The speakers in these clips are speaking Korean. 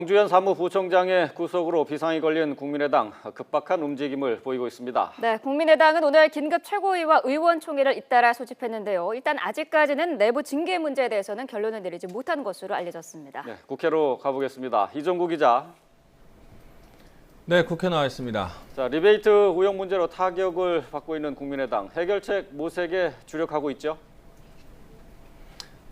황주현 사무부총장의 구속으로 비상이 걸린 국민의당 급박한 움직임을 보이고 있습니다. 네, 국민의당은 오늘 긴급 최고위와 의원총회를 잇따라 소집했는데요. 일단 아직까지는 내부 징계 문제에 대해서는 결론을 내리지 못한 것으로 알려졌습니다. 네, 국회로 가보겠습니다. 이종구 기자. 네, 국회 나와 있습니다. 자, 리베이트 우영 문제로 타격을 받고 있는 국민의당 해결책 모색에 주력하고 있죠.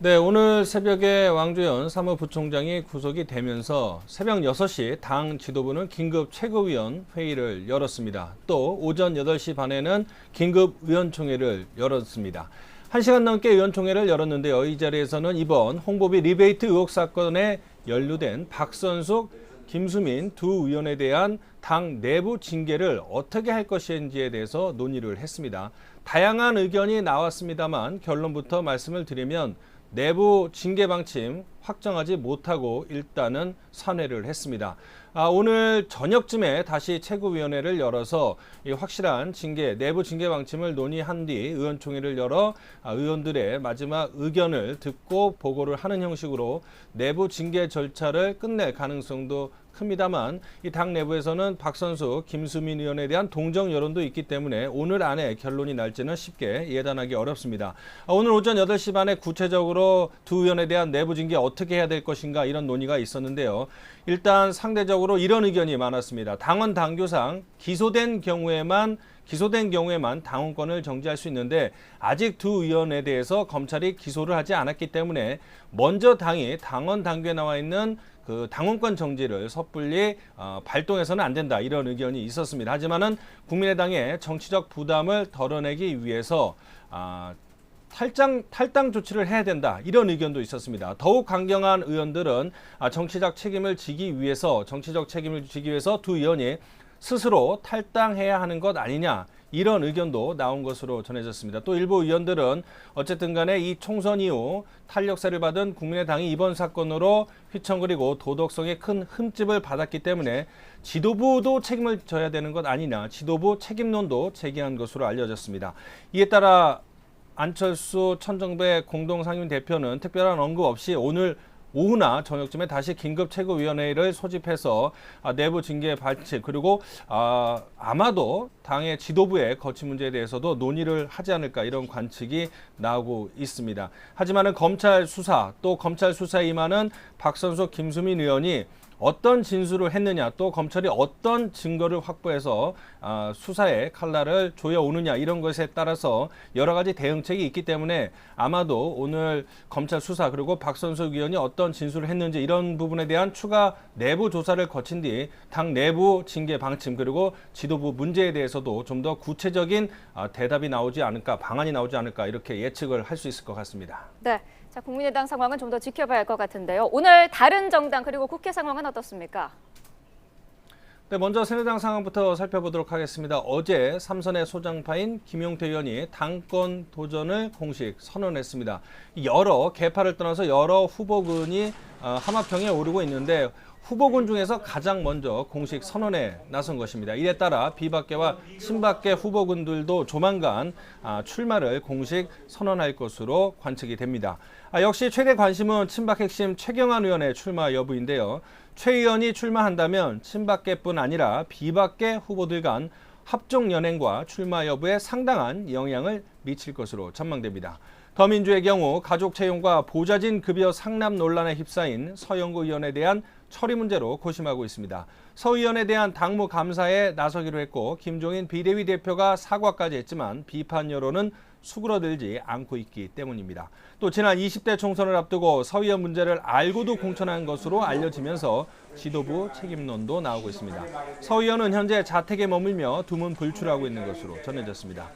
네, 오늘 새벽에 왕주현 사무부총장이 구속이 되면서 새벽 6시 당 지도부는 긴급 최고위원 회의를 열었습니다. 또 오전 8시 반에는 긴급 의원총회를 열었습니다. 1시간 넘게 의원총회를 열었는데요. 이 자리에서는 이번 홍보비 리베이트 의혹 사건에 연루된 박선숙, 김수민 두 의원에 대한 당 내부 징계를 어떻게 할 것인지에 대해서 논의를 했습니다. 다양한 의견이 나왔습니다만 결론부터 말씀을 드리면 내부 징계 방침 확정하지 못하고 일단은 선회를 했습니다. 오늘 저녁쯤에 다시 최고위원회를 열어서 이 확실한 징계, 내부 징계 방침을 논의한 뒤 의원총회를 열어 의원들의 마지막 의견을 듣고 보고를 하는 형식으로 내부 징계 절차를 끝낼 가능성도 큽니다만 이 당 내부에서는 박선숙, 김수민 의원에 대한 동정 여론도 있기 때문에 오늘 안에 결론이 날지는 쉽게 예단하기 어렵습니다. 오늘 오전 8시 반에 구체적으로 두 의원에 대한 내부 징계 어떻게 해야 될 것인가 이런 논의가 있었는데요. 일단 상대적으로 이런 의견이 많았습니다. 당원 당규상 기소된 경우에만 당원권을 정지할 수 있는데 아직 두 의원에 대해서 검찰이 기소를 하지 않았기 때문에 먼저 당이 당원 당규에 나와 있는 그 당원권 정지를 섣불리 발동해서는 안 된다 이런 의견이 있었습니다. 하지만은 국민의당의 정치적 부담을 덜어내기 위해서 탈당 조치를 해야 된다 이런 의견도 있었습니다. 더욱 강경한 의원들은 정치적 책임을 지기 위해서 두 의원이 스스로 탈당해야 하는 것 아니냐 이런 의견도 나온 것으로 전해졌습니다. 또 일부 의원들은 어쨌든 간에 이 총선 이후 탄력사를 받은 국민의당이 이번 사건으로 휘청거리고 도덕성에 큰 흠집을 받았기 때문에 지도부도 책임을 져야 되는 것 아니냐 지도부 책임론도 제기한 것으로 알려졌습니다. 이에 따라 안철수 천정배 공동상임 대표는 특별한 언급 없이 오늘 오후나 저녁쯤에 다시 긴급 최고위원회를 소집해서 내부 징계 발칙 그리고 아마도 당의 지도부의 거취 문제에 대해서도 논의를 하지 않을까 이런 관측이 나오고 있습니다. 하지만은 검찰 수사에 임하는 박선숙, 김수민 의원이 어떤 진술을 했느냐 또 검찰이 어떤 증거를 확보해서 수사의 칼날을 조여오느냐 이런 것에 따라서 여러 가지 대응책이 있기 때문에 아마도 오늘 검찰 수사 그리고 박선숙 의원이 어떤 진술을 했는지 이런 부분에 대한 추가 내부 조사를 거친 뒤 당 내부 징계 방침 그리고 지도부 문제에 대해서도 좀 더 구체적인 대답이 나오지 않을까 방안이 나오지 않을까 이렇게 예측을 할 수 있을 것 같습니다. 네. 자, 국민의당 상황은 좀 더 지켜봐야 할 것 같은데요. 오늘 다른 정당 그리고 국회 상황은 어떻습니까? 네, 먼저 새누리당 상황부터 살펴보도록 하겠습니다. 어제 삼선의 소장파인 김용태 의원이 당권 도전을 공식 선언했습니다. 여러 계파를 떠나서 여러 후보군이 함합형에 오르고 있는데 후보군 중에서 가장 먼저 공식 선언에 나선 것입니다. 이에 따라 비박계와 친박계 후보군들도 조만간 출마를 공식 선언할 것으로 관측이 됩니다. 역시 최대 관심은 친박 핵심 최경환 의원의 출마 여부인데요. 최 의원이 출마한다면 친박계뿐 아니라 비박계 후보들 간 합종 연행과 출마 여부에 상당한 영향을 미칠 것으로 전망됩니다. 더민주의 경우 가족 채용과 보좌진 급여 상납 논란에 휩싸인 서영구 의원에 대한 처리 문제로 고심하고 있습니다. 서 의원에 대한 당무 감사에 나서기로 했고 김종인 비대위 대표가 사과까지 했지만 비판 여론은 수그러들지 않고 있기 때문입니다. 또 지난 20대 총선을 앞두고 서 의원 문제를 알고도 공천한 것으로 알려지면서 지도부 책임론도 나오고 있습니다. 서 의원은 현재 자택에 머물며 두문 불출하고 있는 것으로 전해졌습니다.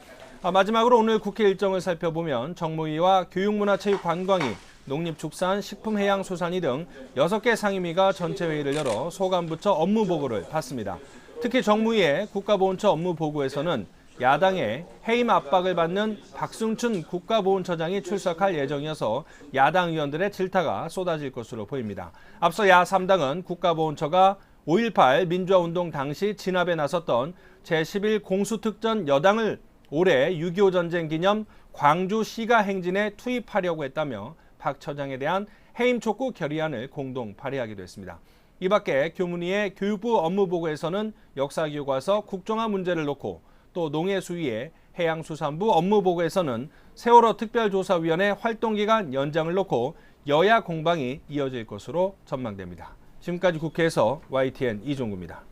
마지막으로 오늘 국회 일정을 살펴보면 정무위와 교육문화체육관광위, 농림축산, 식품해양수산위 등 6개 상임위가 전체 회의를 열어 소관부처 업무 보고를 받습니다. 특히 정무위의 국가보훈처 업무 보고에서는 야당의 해임 압박을 받는 박승춘 국가보훈처장이 출석할 예정이어서 야당 의원들의 질타가 쏟아질 것으로 보입니다. 앞서 야3당은 국가보훈처가 5.18 민주화운동 당시 진압에 나섰던 제11 공수특전 여당을 올해 6.25 전쟁 기념 광주 시가 행진에 투입하려고 했다며 박 처장에 대한 해임 촉구 결의안을 공동 발의하기도 했습니다. 이 밖에 교문위의 교육부 업무보고에서는 역사교과서 국정화 문제를 놓고 또 농해수위의 해양수산부 업무보고에서는 세월호 특별조사위원회 활동기간 연장을 놓고 여야 공방이 이어질 것으로 전망됩니다. 지금까지 국회에서 YTN 이종구입니다.